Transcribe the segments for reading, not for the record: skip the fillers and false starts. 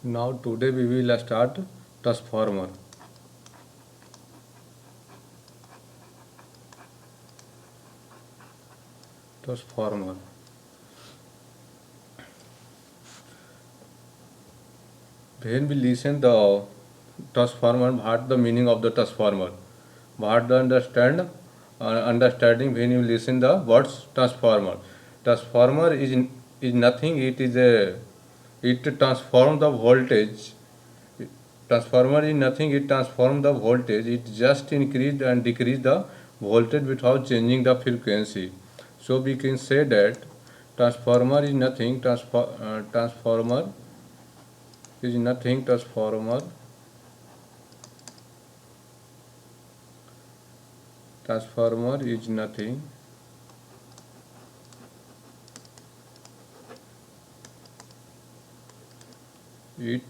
Now today we will start transformer. Transformer. When we listen the transformer, what the meaning of the transformer? What the understanding when you listen the words transformer. Transformer is nothing. It transform the voltage. Transformer is nothing. It transform the voltage. It just increase and decrease the voltage without changing the frequency. So we can say that transformer is nothing. Transformer is nothing. Transformer is nothing. It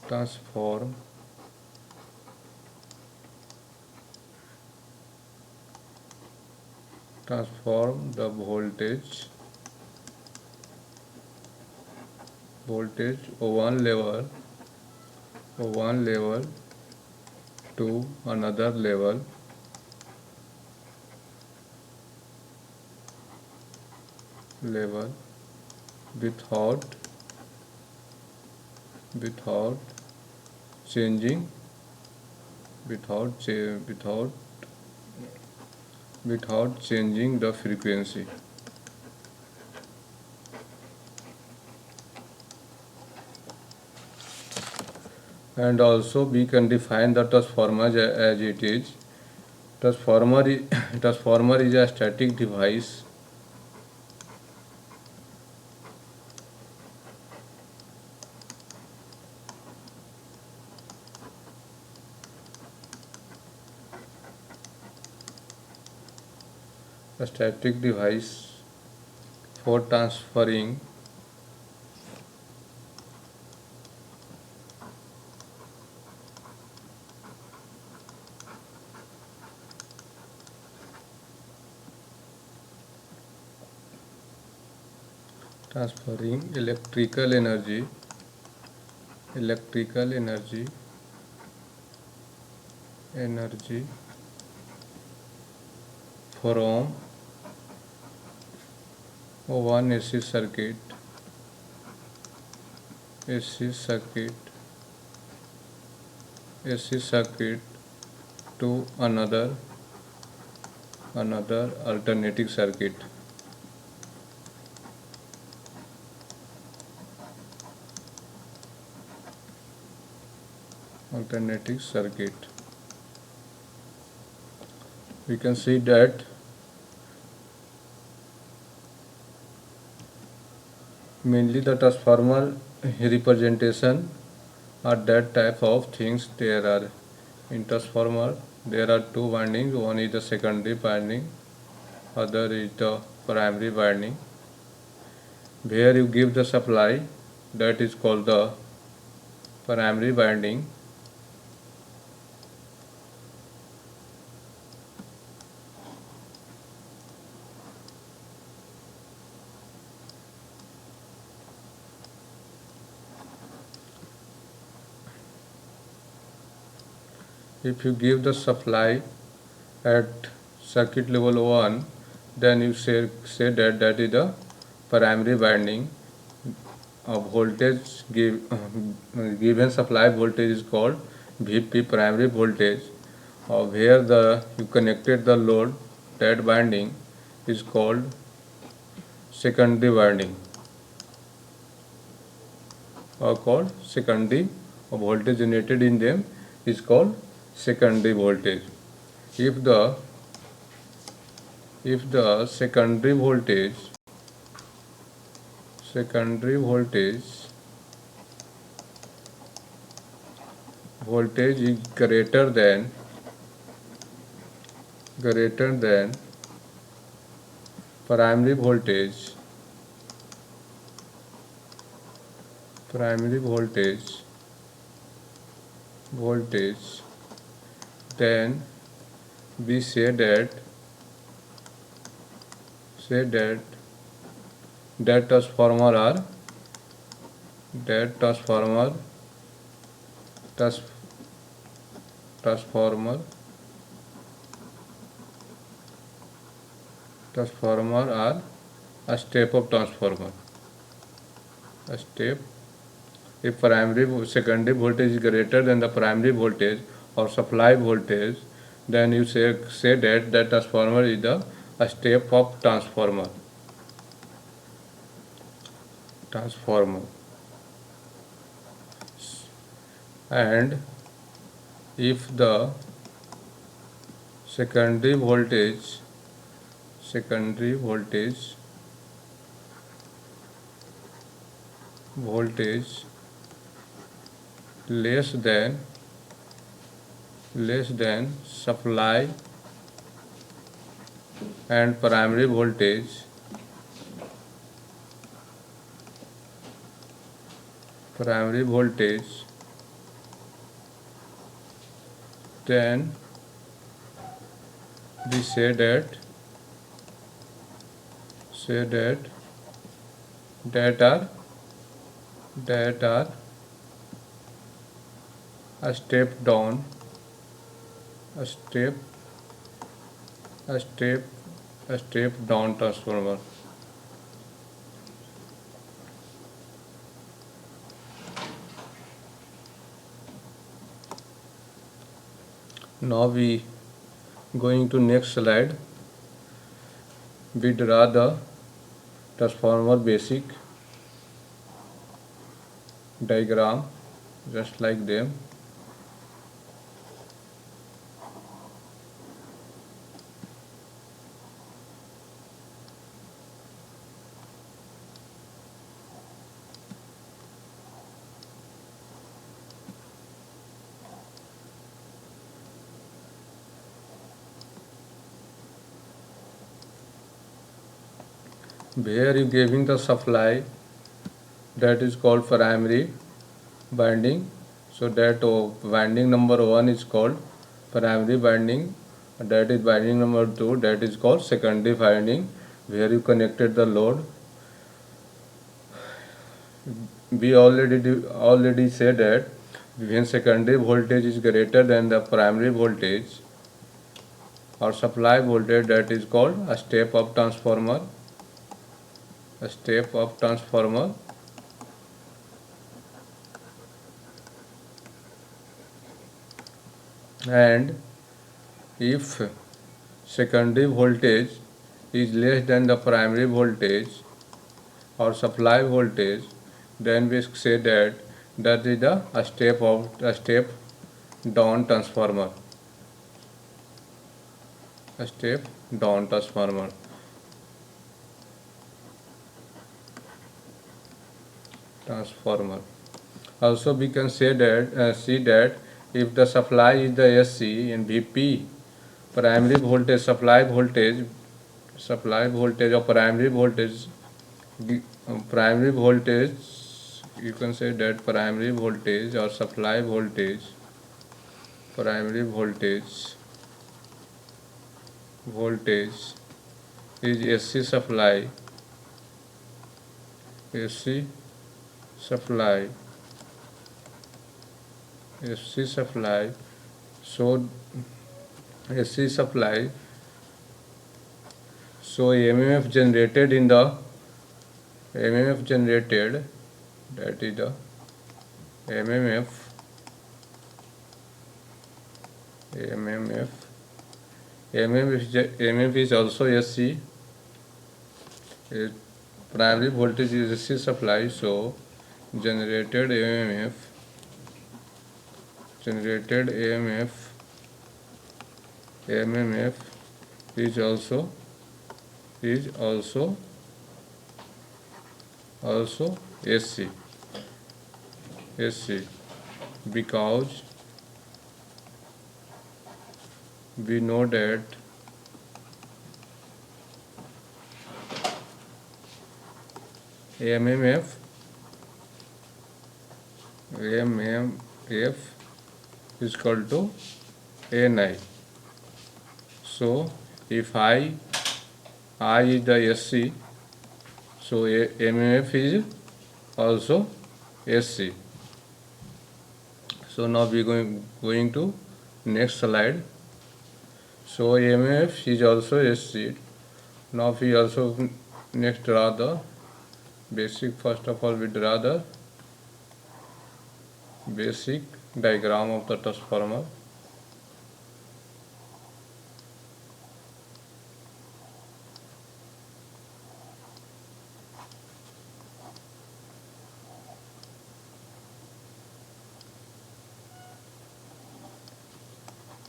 transform the voltage of one level to another level without changing without changing the frequency. And also we can define the transformer as it is. Transformer is a static device for transferring electrical energy from one AC circuit to another alternating circuit. We can see that mainly the transformer representation are that type of things. There are in transformer there are two windings. One is the secondary winding, other is the primary winding. Where you give the supply, that is called the primary winding. If you give the supply at circuit level 1, then you say that is the primary winding. Voltage given supply voltage is called VP, primary voltage. Where you connected the load, that winding is called secondary winding, voltage generated in them is called secondary voltage. If the secondary voltage is greater than primary voltage, then we say that transformer are that transformer transformer are a step of transformer. A step, if secondary voltage is greater than the primary voltage or supply voltage, then you say that the transformer is a step of transformer. And if the secondary voltage less than supply and primary voltage, then we say that are a step down transformer. Now we going to next slide. We draw the transformer basic diagram just like them. Where you giving the supply, that is called primary winding. So that winding number 1 is called primary winding, that is winding number 2, that is called secondary winding, where you connected the load. We already said that when secondary voltage is greater than the primary voltage or supply voltage, that is called a step up transformer. And if secondary voltage is less than the primary voltage or supply voltage, then we say that is a step down transformer. Also we can say that see that if the supply is the SC and Vp, primary voltage, supply voltage or primary voltage, you can say that primary voltage or supply voltage, is SC supply, so SC supply, so MMF generated that is the MMF is also SC. Primary voltage is SC supply, so generated AMF is also SC, because we know that AMF is equal to Ni. So if I is the SC, so MMF is also SC. So now we going to next slide. So EMF is also SC. Now we also next draw the basic. First of all, we draw the basic diagram of the transformer.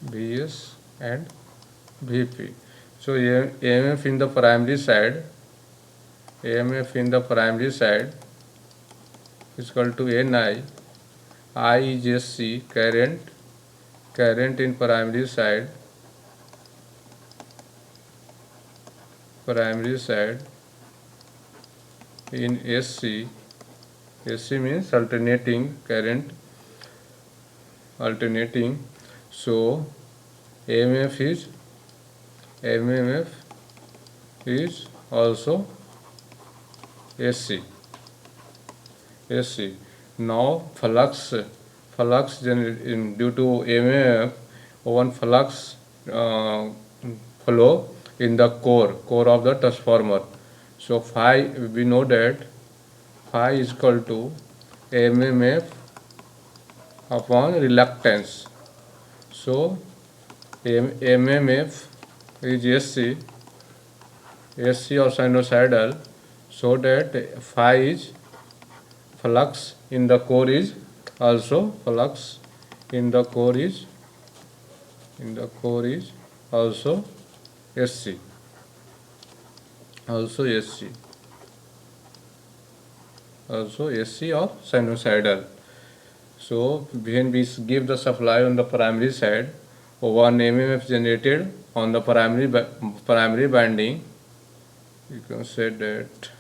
Vs and Vp. So EMF in the primary side, EMF in the primary side is equal to Ni. I is SC, current in primary side in SC. SC means alternating current, alternating. So MMF is also SC. Now flux due to MMF, one flux flow in the core of the transformer. So phi, we know that phi is equal to MMF upon reluctance. So MMF is SC or sinusoidal, so that phi is flux in the core is also flux in the core is also SC, also SC or sinusoidal. So when we give the supply on the primary side, one MMF generated on the primary binding, you can say that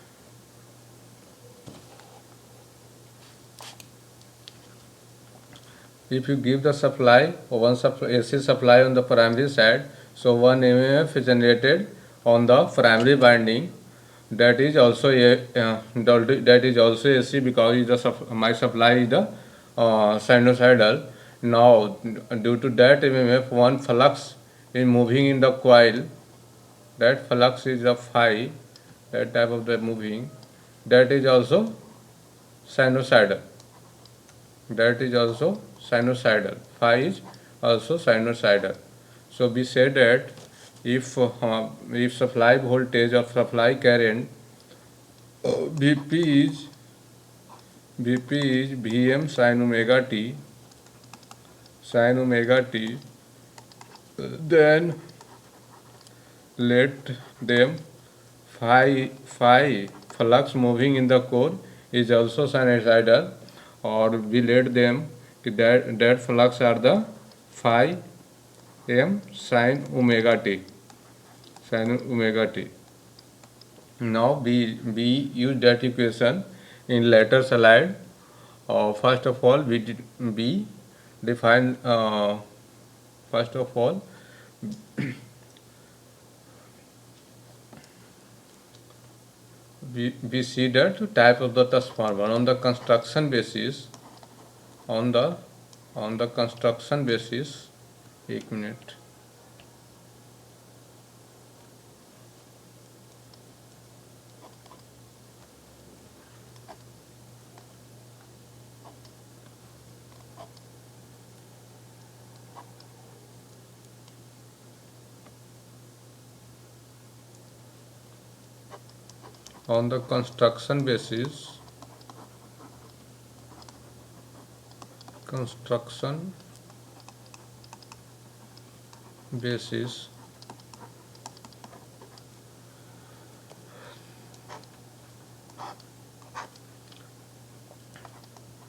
if you give the supply, one AC supply on the primary side, so one MMF is generated on the primary binding, that is also AC, because my supply is the sinusoidal. Now due to that MMF, one flux is moving in the coil, that flux is the phi, that type of the moving, that is also sinusoidal. Phi is also sinusoidal. So we say that if supply voltage or supply current Vp is Vm sin omega t, then let them phi flux moving in the core is also sinusoidal, or we let them that flux are the phi m sin omega t. Now we use that equation in later slide. First of all, we define first of all we see that type of the transformer on the construction basis. On the construction basis, 1 minute. On the construction basis,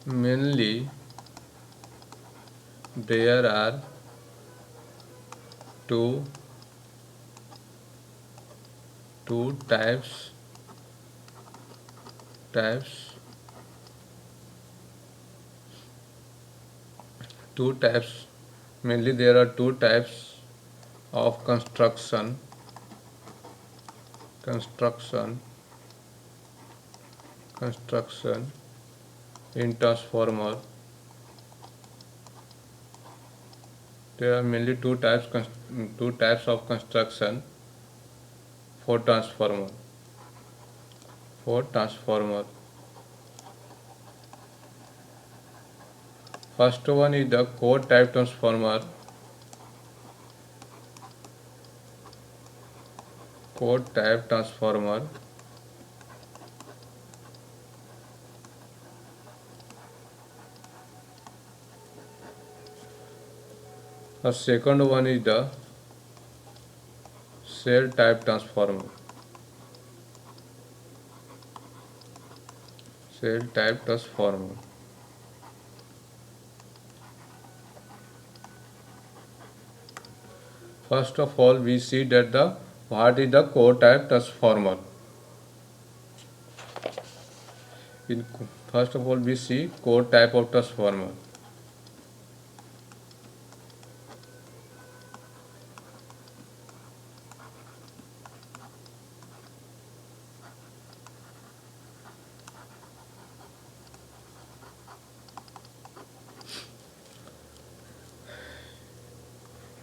mainly there are two types mainly there are two types of construction. In transformer, there are mainly two types of construction for transformer. For transformer, first one is the core type transformer. Core type transformer. The second one is the cell type transformer. Cell type transformer. First of all, we see that the what is the core type transformer. In, First of all, we see core type of transformer.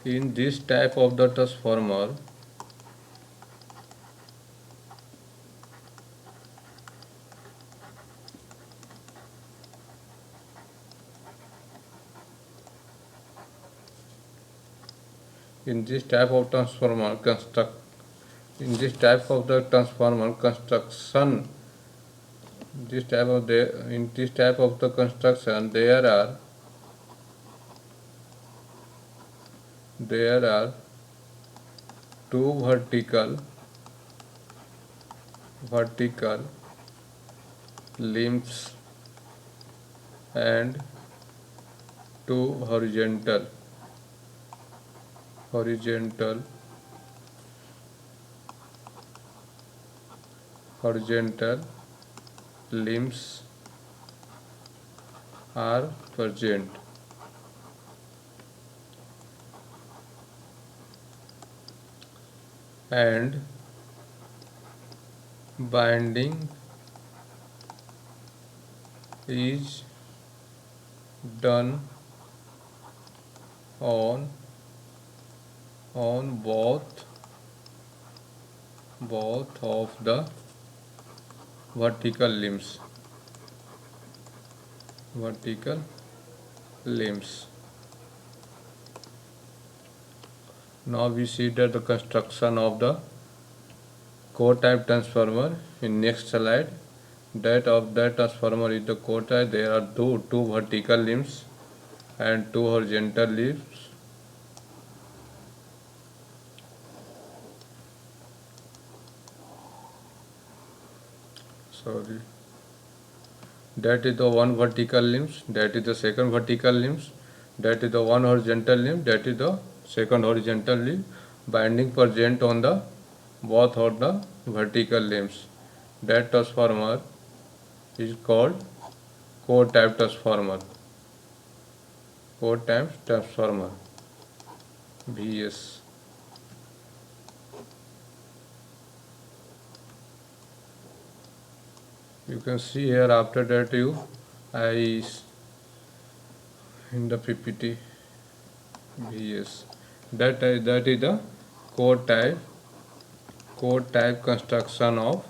In this type of the transformer, in this type of transformer construct, in this type of the transformer construction, this type of the in this type of the construction there are two vertical limbs and two horizontal limbs are present, and binding is done on both of the vertical limbs. Now we see that the construction of the core type transformer in next slide. That of that transformer is the core type. There are two vertical limbs and two horizontal limbs. Sorry. That is the one vertical limbs. That is the second vertical limbs. That is the one horizontal limb. That is the second horizontal limb. Binding present on the both of the vertical limbs. That transformer is called core type transformer. Core type transformer. VS. You can see here after that I in the PPT VS. That is the core type construction of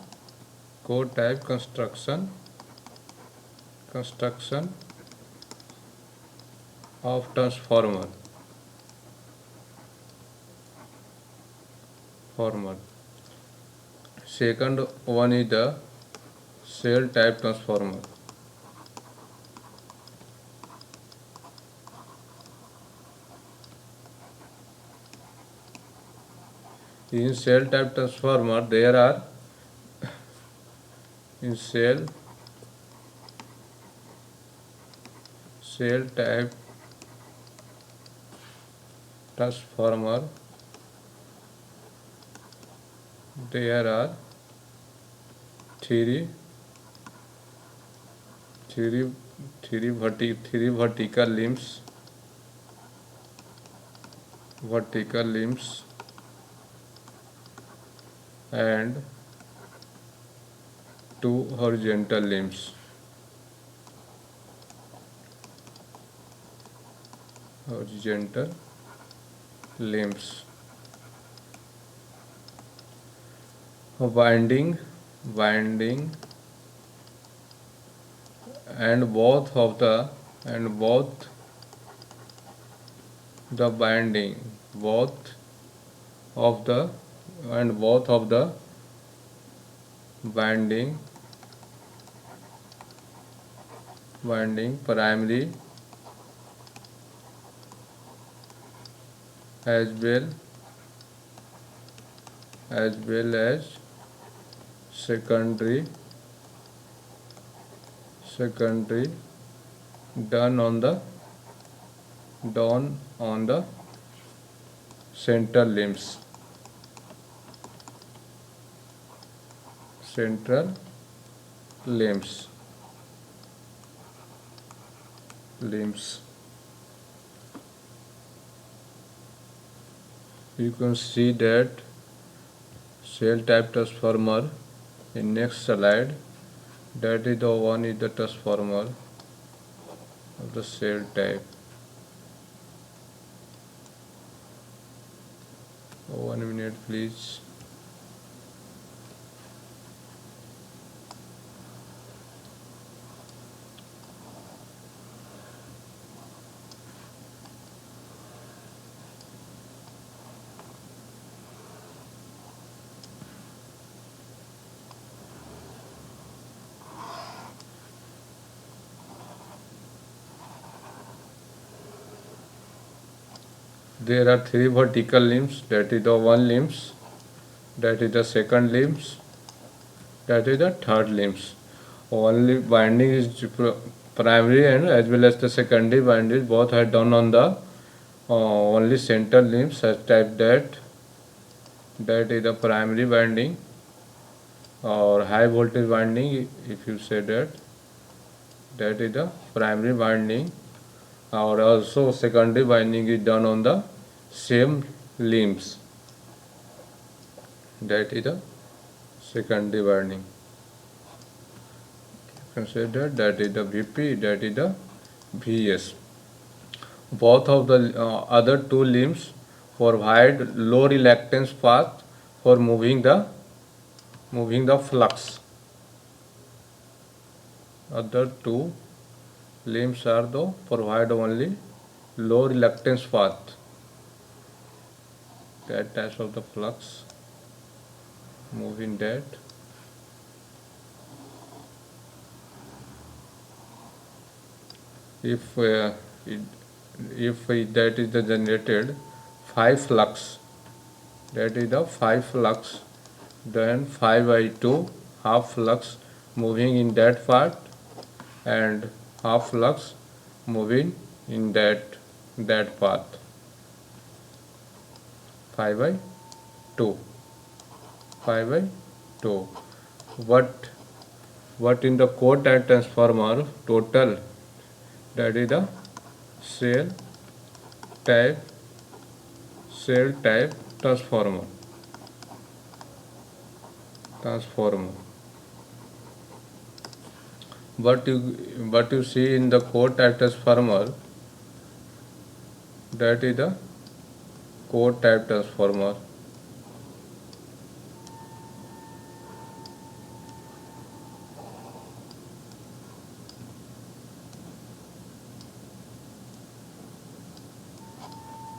transformer. Second one is the cell type transformer. In cell type transformer, there are in cell type transformer, there are three vertical limbs and two horizontal limbs. horizontal limbs. Winding, winding, and both the binding, both of the both of the binding, primary as well as secondary done on the central limbs. Central limbs. You can see that cell type transformer in next slide. That is the one is the transformer of the cell type. 1 minute please. There are three vertical limbs, that is the one limbs, that is the second limbs, that is the third limbs. Only binding is primary and as well as the secondary binding both are done on the only central limbs such type that is the primary binding or high voltage binding, if you say that is the primary binding, or also secondary binding is done on the same limbs, that is the secondary binding. Consider that is the VP, that is the VS. Both of the other two limbs provide low reluctance path for moving the flux. Other two limbs are the provide only low reluctance path, that types of the flux moving that. If that is the generated 5 flux, that is the 5 flux, then 5/2 half flux moving in that part and half flux moving in that path, 5/2. What in the core type transformer total, that is the cell type transformer. What you see in the core type transformer, that is the core type transformer.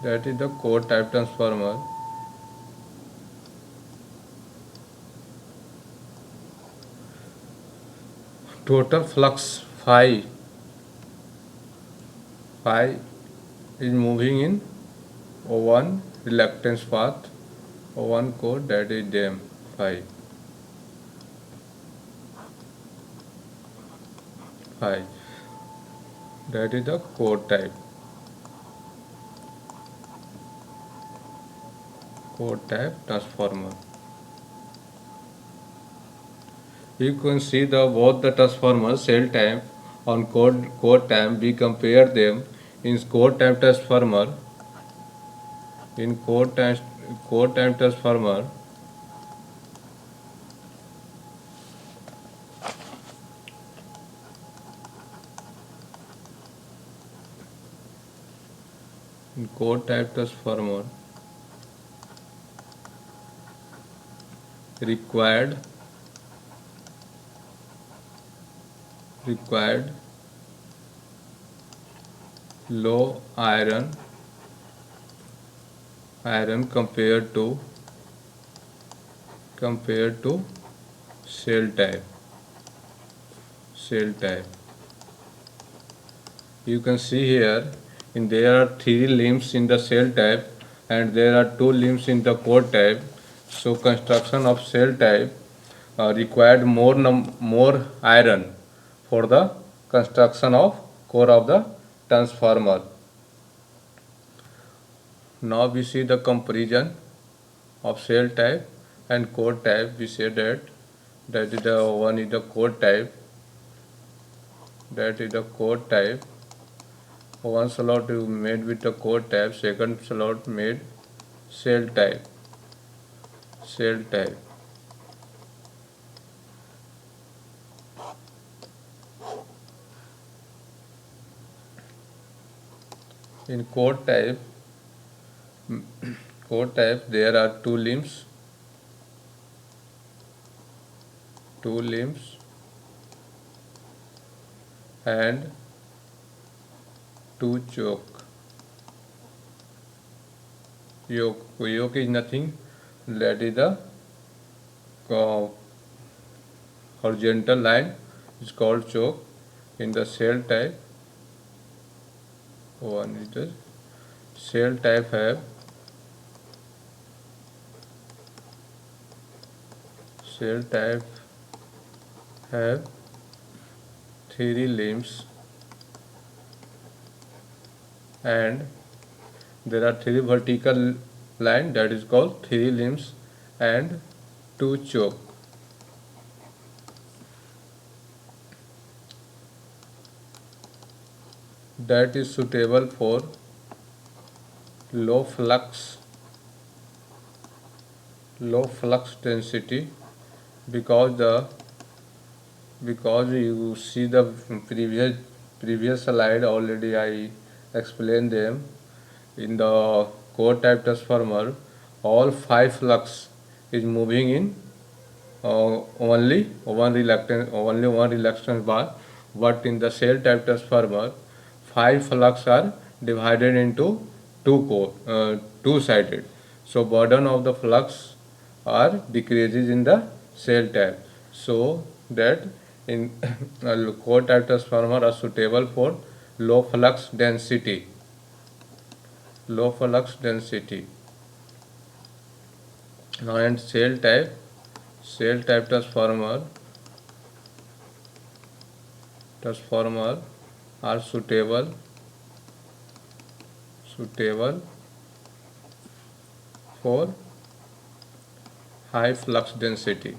That is the core type transformer. Total flux phi is moving in O1 reluctance path, O1 core, that is them phi. That is the core type transformer. You can see both the transformer cell type on core type. We compare them in core type transformer. In core type transformer, In core type transformer, required required low iron compared to cell type. You can see here there are three limbs in the cell type and there are two limbs in the core type. So construction of cell type required more iron for the construction of core of the transformer. Now we see the comparison of cell type and core type. We say that is the one is the core type, that is the core type. One slot is made with the core type, second slot made cell type. In core type there are two limbs and two choke. Yoke is nothing, that is the horizontal line is called choke. In the cell type, one is the cell type have three limbs and there are three vertical line, that is called three limbs and two choke. That is suitable for low flux density because you see the previous slide already I explained them. In the core type transformer, all 5 flux is moving in only one reluctance bar, but in the cell type transformer 5 flux are divided into two sided, so burden of the flux are decreases in the cell type, so that in core type transformer are suitable for low flux density. Now and cell type transformer are suitable for high flux density.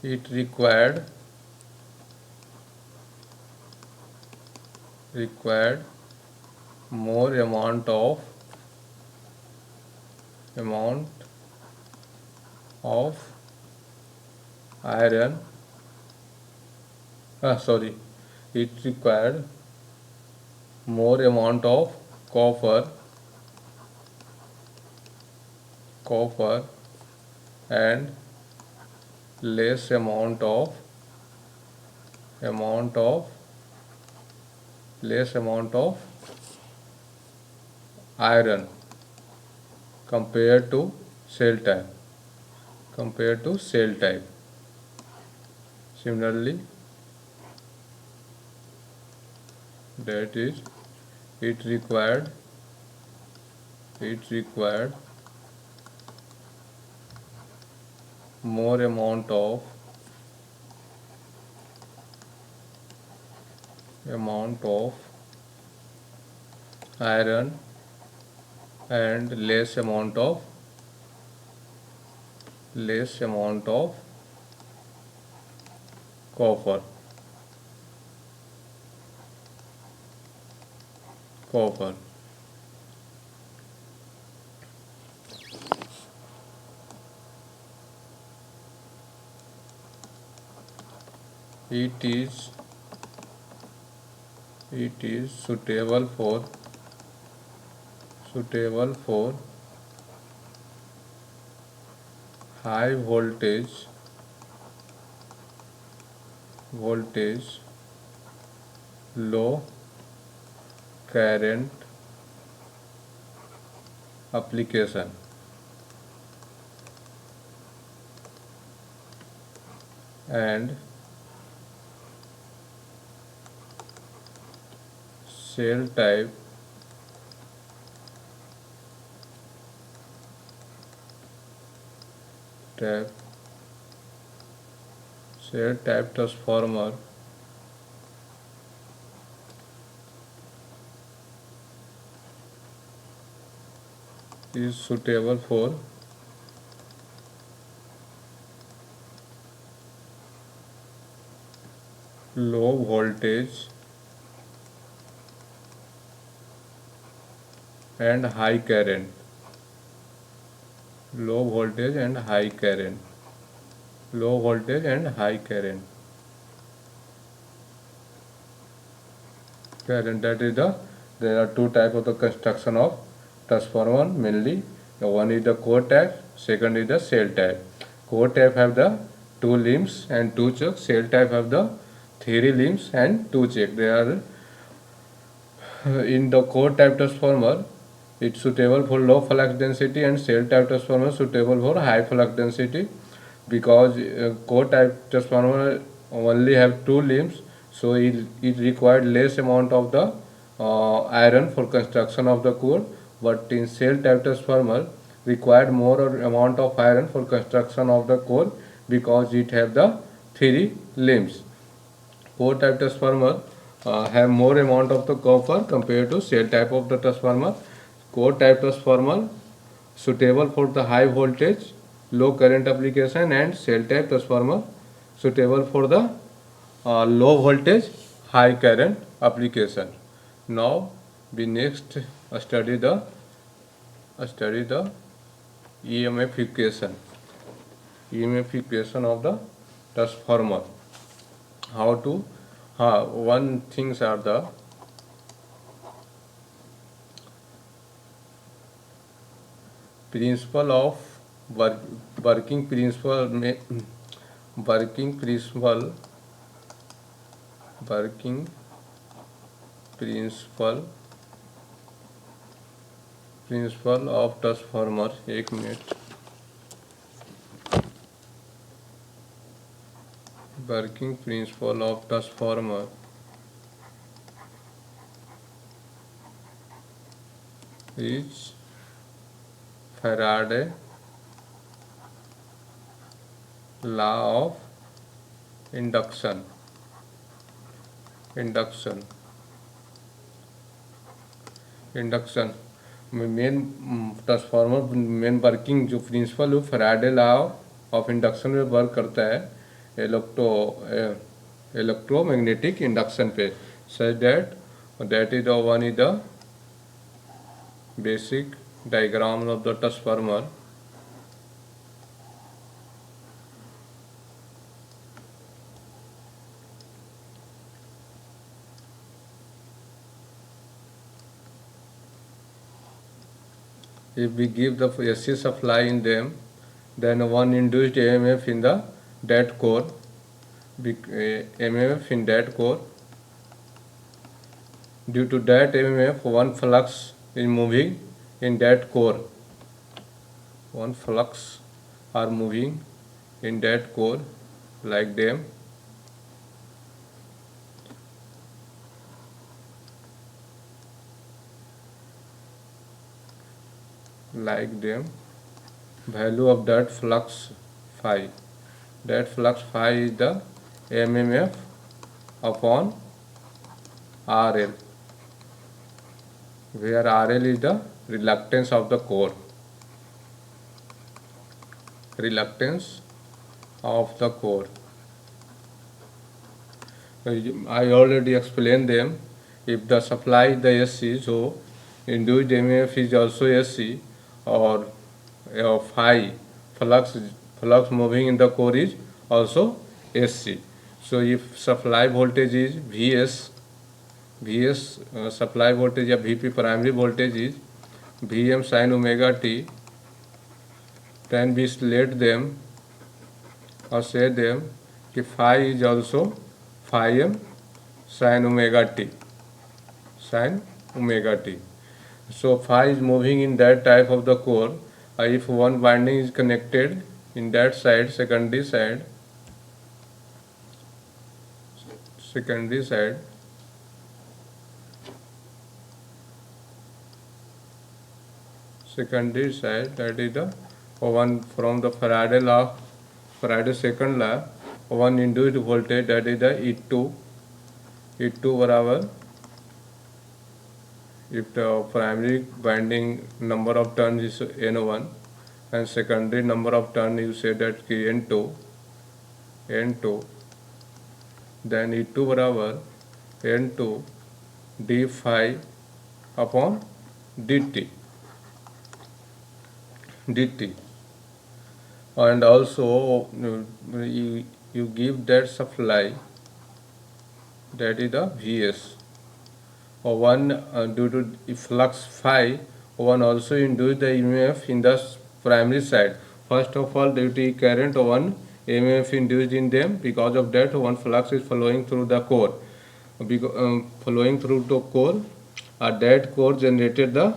It required more amount of iron. It required more amount of copper and less amount of iron compared to cell type. Similarly, that is it required more amount of iron and less amount of copper. copper. It is suitable for high voltage low current application. And cell type transformer is suitable for low voltage and high current. Low voltage and high current. That is there are two types of the construction of transformer mainly. One is the core type, second is the cell type. Core type have the 2 limbs and 2 chucks. Cell type have the 3 limbs and 2 chucks. They are in the core type transformer. It's suitable for low flux density, and cell type transformer suitable for high flux density, because core type transformer only have 2 limbs, so it required less amount of the iron for construction of the core. But in cell type transformer required more amount of iron for construction of the core, because it have the 3 limbs. Core type transformer have more amount of the copper compared to cell type of the transformer. Core type transformer suitable for the high voltage low current application, and cell type transformer suitable for the low voltage high current application. Now we next study the EMF equation of the transformer. How to one things are the principle of working principle of transformer. एक minute. Working principle of transformer is Faraday law of induction. Main transformer main working जो principal है Faraday law of induction में work करता है electromagnetic induction पे. Such that is one is the basic diagram of the transformer. If we give the AC supply in them, then one induced EMF in the that core, EMF in that core. Due to that EMF, one flux is moving in that core. One flux are moving in that core like them. Value of that flux phi. That flux phi is the MMF upon RL, where RL is the reluctance of the core. I already explained them. If the supply is the SC, so induced EMF is also SC, or phi flux moving in the core is also SC. So if supply voltage is Vs supply voltage या Vp primary voltage is Vm sin omega t, then we let them or say them कि phi is also phi m sin omega t, sin omega t. So phi is moving in that type of the core. If one winding is connected in that side, secondary side, that is the one from the Faraday law, Faraday second law, one induced voltage, that is the E2 बराबर, if the primary winding number of turns is N1 and secondary number of turns you say that N2, then E2 बराबर N2 d phi upon dt, and also you give that supply, that is the Vs, or one due to flux phi, one also induce the EMF in the primary side. First of all, due to current, one EMF induced in them, because of that one flux is flowing through the core, that core generated the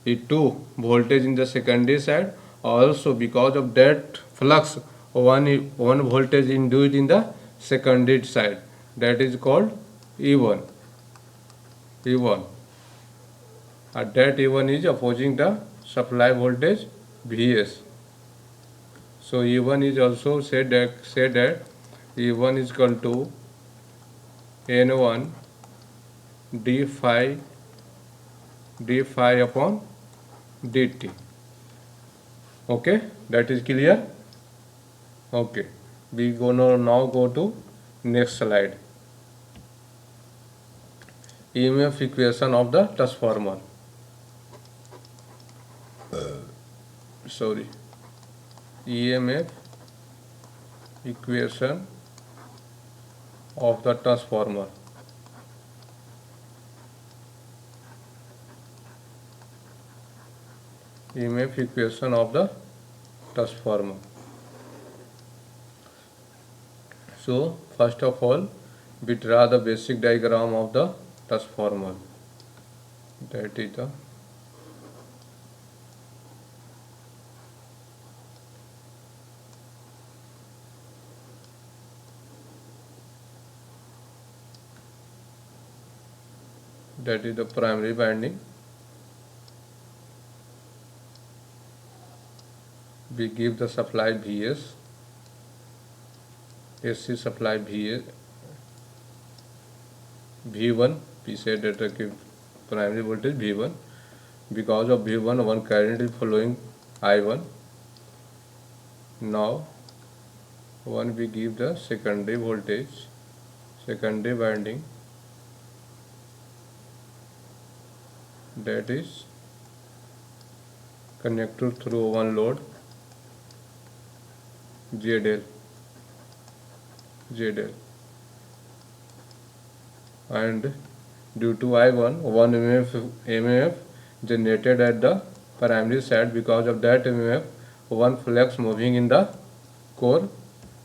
E2 voltage in the secondary side. Also because of that flux, one voltage induced in the secondary side, that is called E1. That E1 is opposing the supply voltage Vs. So E1 is also said that E1 is equal to N1 d phi upon dt. Okay, that is clear. Okay, we gonna now go to next slide. EMF equation of the transformer. EMF equation of the transformer. EMF equation of the transformer. So first of all, we draw the basic diagram of the transformer. That is the primary winding. We give the supply Vs, AC supply Vs, V1, we said that the primary voltage V1, because of V1 one current is flowing I1. Now one we give the secondary voltage, secondary winding, that is connected through one load ZL, and due to I1, one EMF generated at the primary side. Because of that EMF, one flux moving in the core,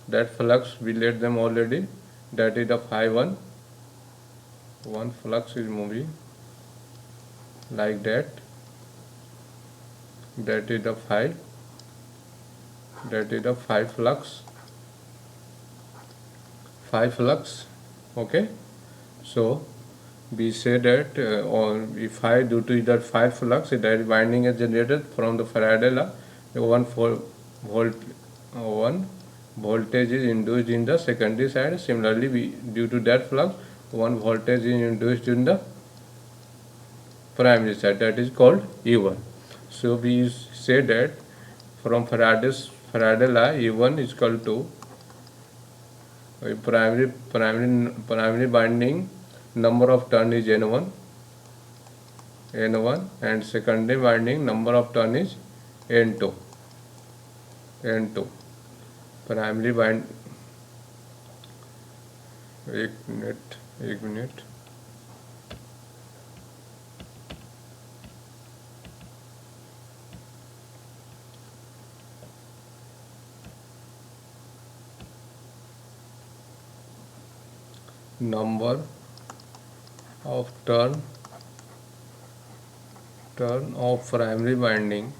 that flux we let them already, that is the phi 1. One flux is moving like that, that is the phi, flux, okay. So we say that if I due to that phi flux, that winding is generated from the Faraday law, one voltage is induced in the secondary side. Similarly, due to that flux, one voltage is induced in the primary side, that is called E1. So we say that from Faraday law, E1 is equal to primary binding number of turn is n1, and secondary winding number of turn is n2. Primary wind, एक minute number of turn of primary winding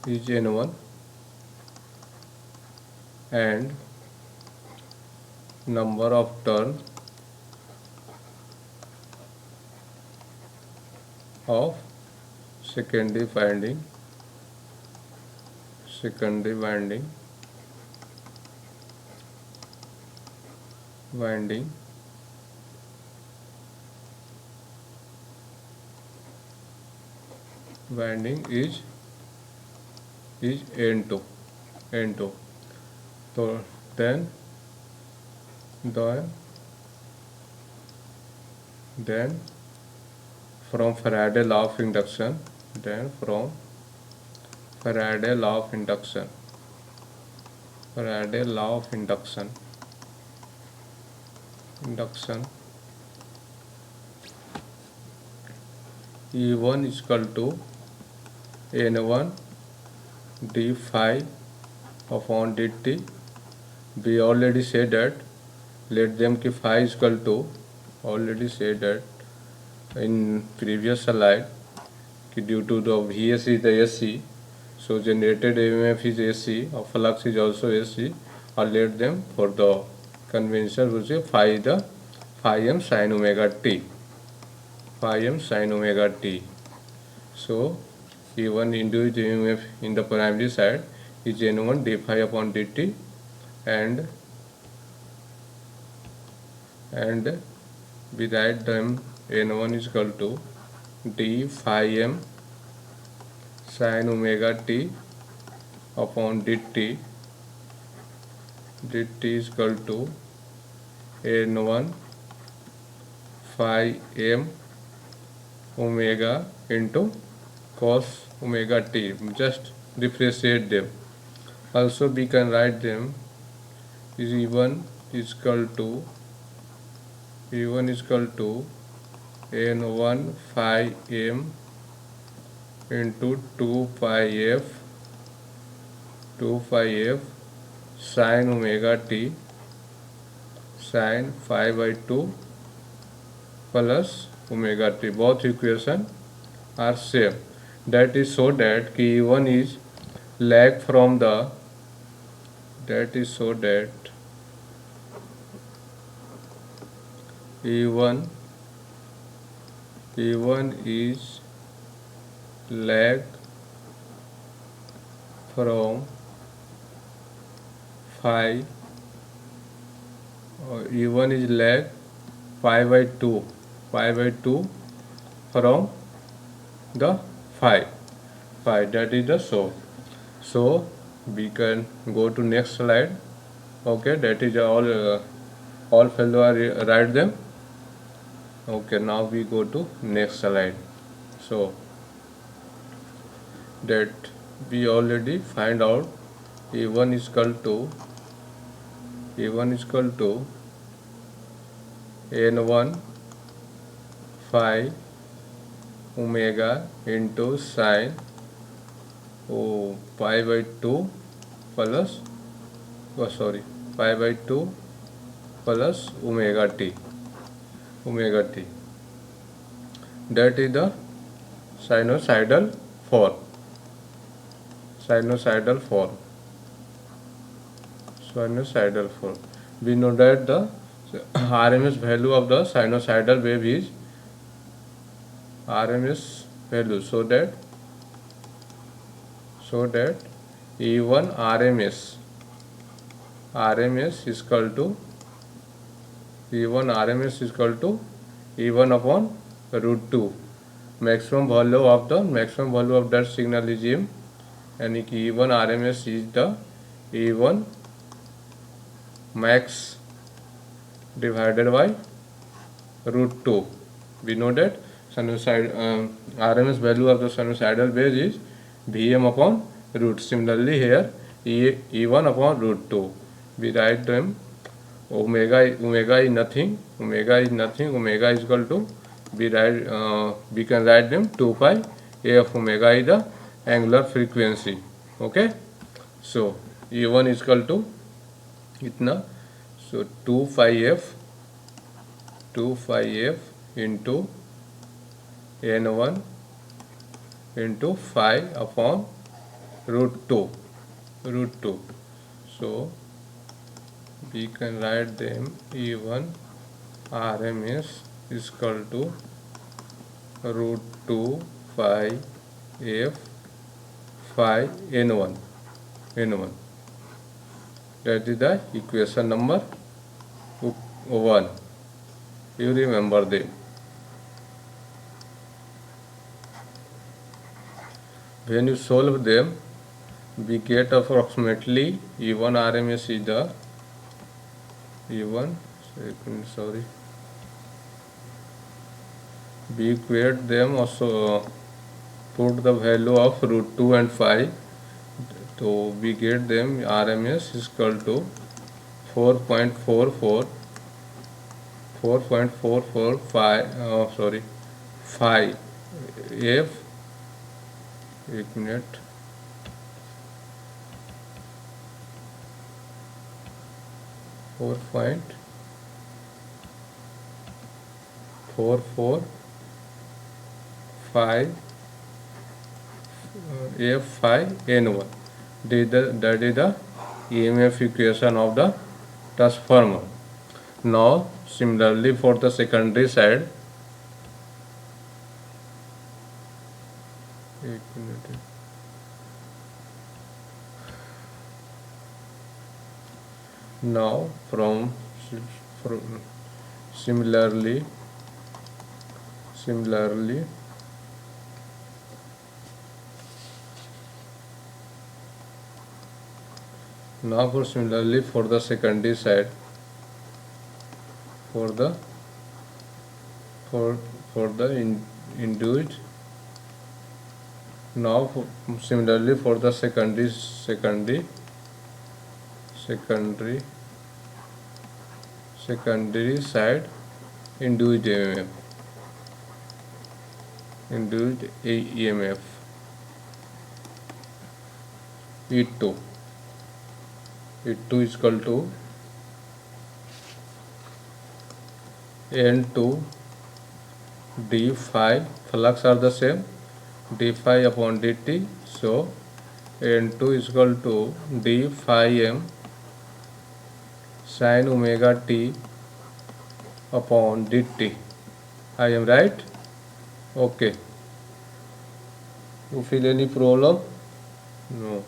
is n1, and number of turn of secondary winding is n2. So then from Faraday law of induction, Faraday law of induction, E1 is equal to N1 d phi upon dt. We already said that, let them ki phi is equal to, already said that in previous slide, ki due to the Vs is the AC, so generated EMF is AC, or flux is also AC, or let them for the convention which is phi is the phi m sin omega t. So E1 induced EMF in the primary side is N1 d phi upon dt, and we write them N1 is equal to d phi m sin omega t upon dt. Dt is equal to N1 phi m omega into cos omega t. Just differentiate them. Also we can write them is E1 is equal to N1 phi m into 2 pi f sin omega t sin phi by 2 plus omega t. Both equation are same. That is so that E1 is lag from the, E1 is lag from phi, E1 is lag pi by 2 from the phi, that is the source. So we can go to next slide. Okay, that is all fellow write them. Okay, now we go to next slide. So that we already find out E1 is equal to N1 phi omega into sin pi by 2 plus pi by 2 plus omega t. That is the sinusoidal form. We know that the RMS value of the sinusoidal wave is RMS value, so that E1 RMS is equal to E1 upon root 2. Maximum value of that signal is यानी कि E1 RMS is the E1 max divided by root 2. We know that RMS value of the sinusoidal base is Vm upon root. Similarly here E1 upon root 2. We write them omega is nothing. Omega is equal to we can write them 2 pi af. Omega is the angular frequency. Okay, so E1 is equal to itna, so 2 pi f into n1 into phi upon root 2. So we can write them E1 RMS is equal to root 2 phi f phi n1. That is the equation number 1. You remember them. When you solve them, we get approximately E1 RMS is the we equate them, also put the value of root 2 and phi, so we get them RMS is equal to 4.44 phi f, 1 minute, 4.44 phi f phi n1. That is the EMF equation of the transformer. Now similarly for the secondary side, now from similarly for the secondary side, for the induced, now similarly for the secondary side induced EMF E2 is equal to N2 d phi, flux are the same, d phi upon dt, so N2 is equal to d phi m sin omega t upon dt. I am right? Okay. You feel any problem? No.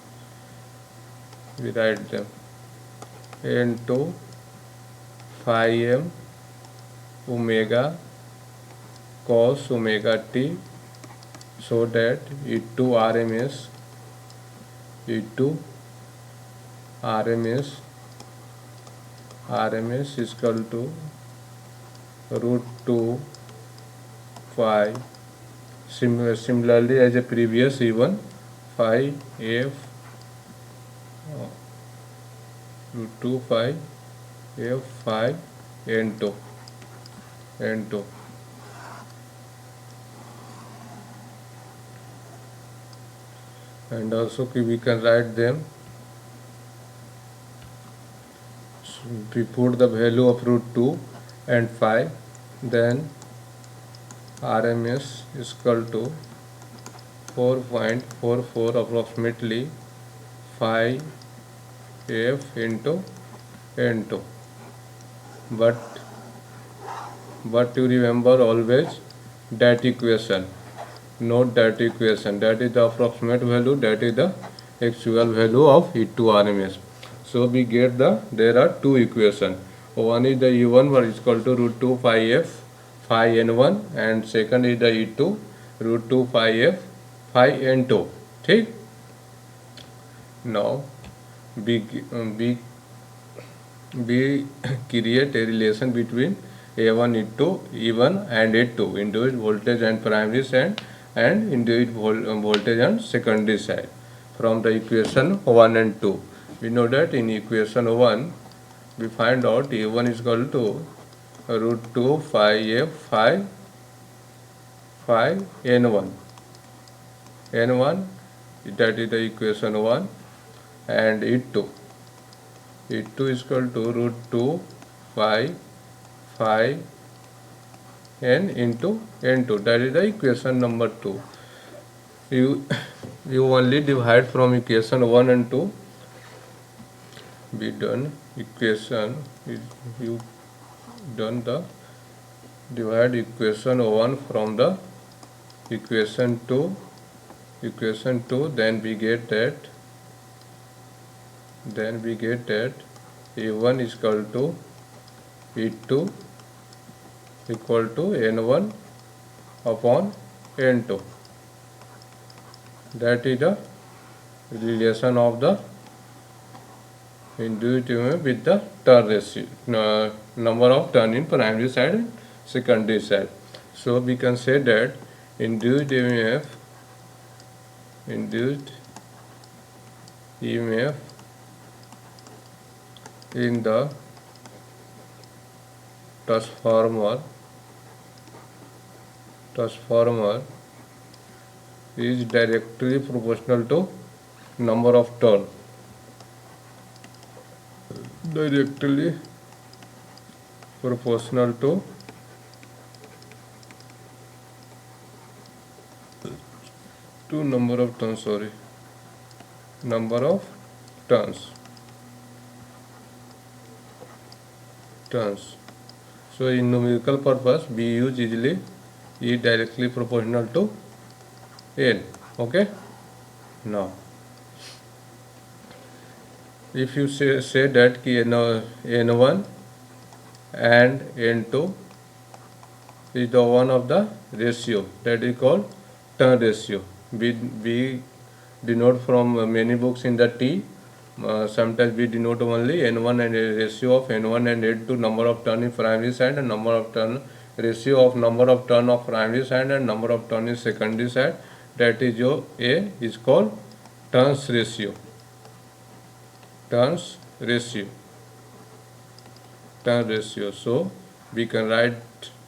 We write them N2 phi m omega cos omega t, so that E2 RMS is equal to root 2 phi. Similarly as a previous E1 phi f root 2 phi f phi n2. And also we can write them, so we put the value of root 2 and phi, then RMS is equal to 4.44 approximately phi f into n2. But you remember always that equation. Note that equation. That is the approximate value. That is the actual value of E2 RMS. So we get there are two equations. One is the E1 is equal to root 2 phi f phi n1, and second is the E2 root 2 phi f phi n2. ठीक? Now we we we create a relation between A1 into E1 and A2, individual voltage and primary side, and individual voltage and secondary side, from the equation 1 and 2. We know that in equation 1 we find out A1 is equal to root 2 phi A phi N1. N1, that is the equation 1, and E2. E2 is equal to root 2 phi n into n2, that is the equation number 2. You only divide from equation 1 and 2. Be done equation, you done the divide equation 1 from the equation 2, then we get that A1 is equal to E2 equal to N1 upon N2. That is the relation of the induced EMF with the turn ratio, number of turn in primary side and secondary side. So we can say that induced EMF in the transformer is directly proportional to number of turn. Directly proportional to number of turns, So in numerical purpose we use easily E directly proportional to N. Okay. Now if you say that N1 and N2 is the one of the ratio, that is called turn ratio. We denote from many books in the T. Sometimes we denote only N1 and a ratio of N1 and N2, number of turn in primary side, and number of turn ratio of number of turn of primary side and number of turn in secondary side. That is your A is called turns ratio. Turn ratio. So we can write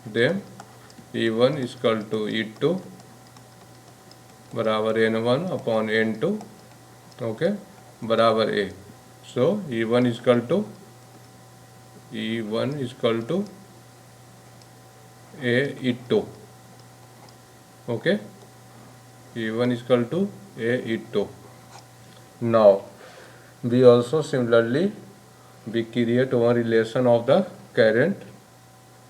them E1 is equal to E2 बराबर N1 upon N2, okay, बराबर A. So E1 is equal to A E2, okay. E1 is equal to A E2. Now we also similarly we create one relation of the current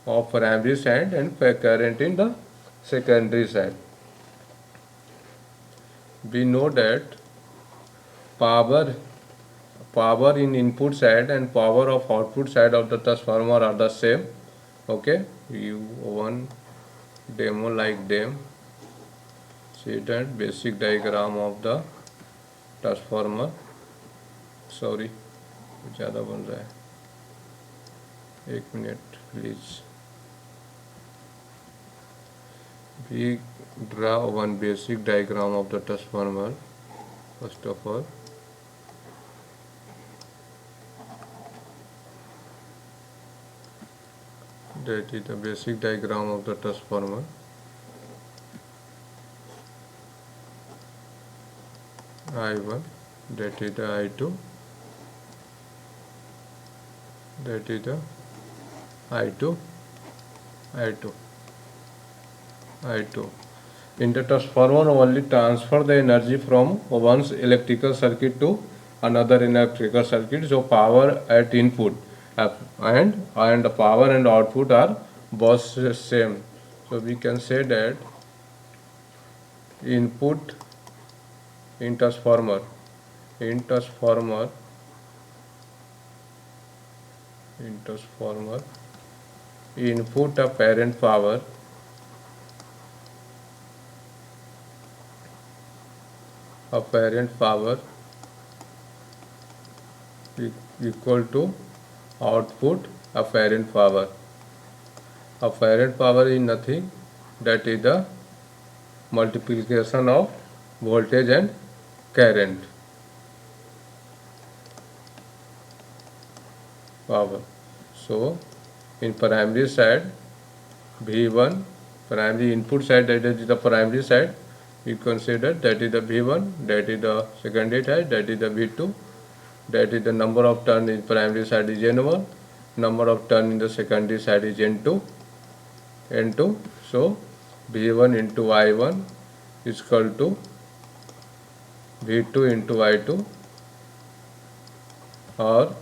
of primary side and current in the secondary side. We know that power in input side and power of output side of the transformer are the same. Okay, you one demo like them. See that basic diagram of the transformer. Sorry, ज़्यादा बन रहा है, एक minute please. We draw one basic diagram of the transformer. First of all, that is the basic diagram of the transformer. I1, that is the I2, that is the I2. In the transformer only transfer the energy from one electrical circuit to another electrical circuit. So power at input and the power and output are both same. So we can say that input in transformer input apparent power equal to output apparent power. Apparent power is nothing, that is the multiplication of voltage and current power. So in primary side, V1, primary input side, that is the primary side, we consider that is the V1, that is the secondary side, that is the V2, that is the number of turn in primary side is N1, number of turn in the secondary side is N2. So V1 into I1 is equal to V2 into I2, or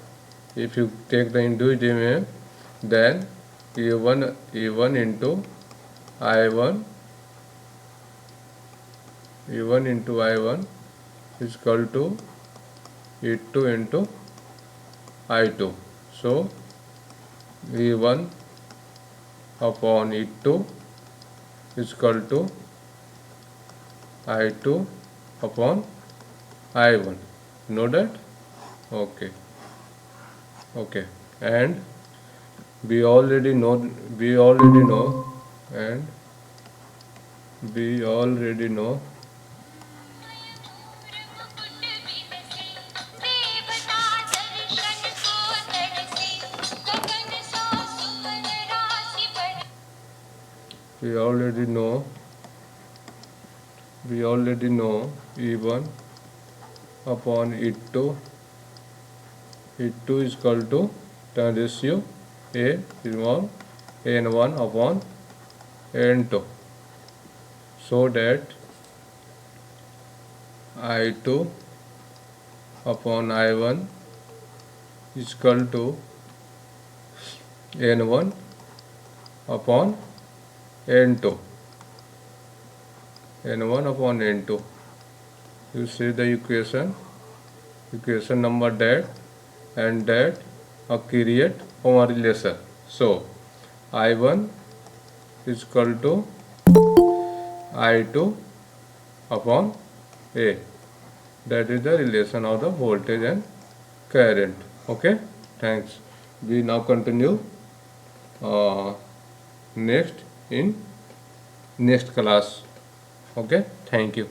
if you take the individual, then E1 into I1 is equal to E2 into I2. So E1 upon E2 is equal to I2 upon I1. Know that? Okay. And we already know, and we already know E1 upon E2 is equal to turn ratio A small N1 upon N2, so that I2 upon I1 is equal to N1 upon N2. You see the equation number that and that create a relation. So I1 is equal to I2 upon A. That is the relation of the voltage and current. Okay, thanks. We now continue next in next class. Okay, thank you.